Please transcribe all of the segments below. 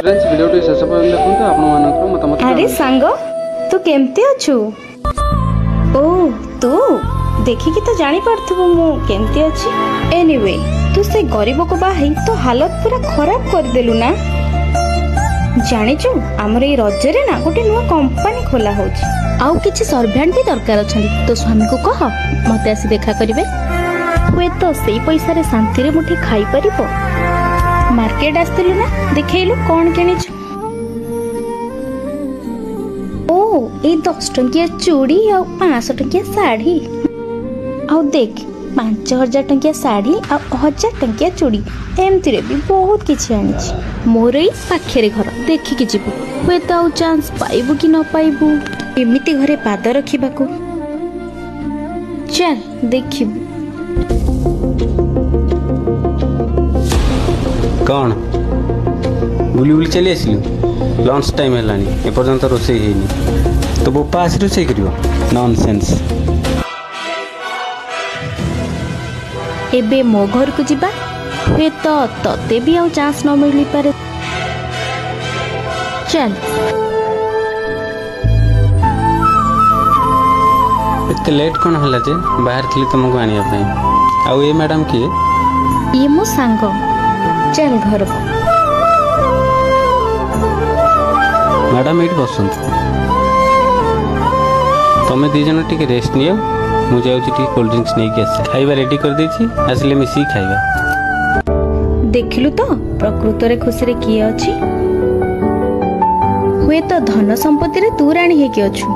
Friends video T शेष पर्यंत देखंतु आपण मानकर मतामत। अरे सांग तू केमती अछु? ओ तू देखि कि तो जानी पड़थबो मु केमती अछि। एनीवे तू से गरीब को बाही तो हालत पूरा खराब कर देलु ना। जानिचु हमर ए रजरे ना गोटे नुवा कंपनी खोला होछि। आउ किछि सर्वेंट भी दरकार अछंती तो स्वामी को कह मते आसी देखा करिवे। हुए तो सेई पैसा रे शांति रे मुठी खाई परिबो। मार्केट आस्तिलु ना देखैलु कोन किनिछु। ओ ए 10 टंकिया चूड़ी आ 500 टंकिया साड़ी। आउ देख 5000 टंकिया साड़ी आ 1000 टंकिया चूड़ी एमती रे भी बहुत किछि आनिछि। मोर ई पाखेरे घर देखि कि जिबु। हुए तो आउ चांस पाइबु कि न पाइबु। एमिति घरे पाद रखिबाकू चल देखिबु। कौन बुली बुली चली आसिलु? लंच टाइम हेलानी एपर्यंत रोषेई हेनी तो बोपा आसी रोषेई करियो? नॉनसेंस। एबे मो घर को जिबा। हे तो तते भी आउ चांस न मिली पारे। चल एते लेट कोन हला जे बाहर थली तुमको आनिया पई। आउ ए मैडम किए? ये मो सांग। चल घर को। मैडम एट बसंत तमे दी जन टिके रेस्ट नियो। मु जाउची टिके कोल्ड ड्रिंक्स नै के आसे। खाइबा रेडी कर देछि आसले मिसी खाइबा। देखिलु तो प्रकृत रे खुशी रे किए अछि। हुए तो धन संपत्ति रे तू राणी हे के अछु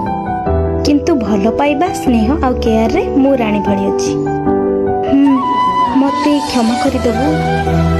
किंतु भलो पाइबा स्नेह आ केयर रे मु राणी भली अछि। मते क्षमा करि दबो।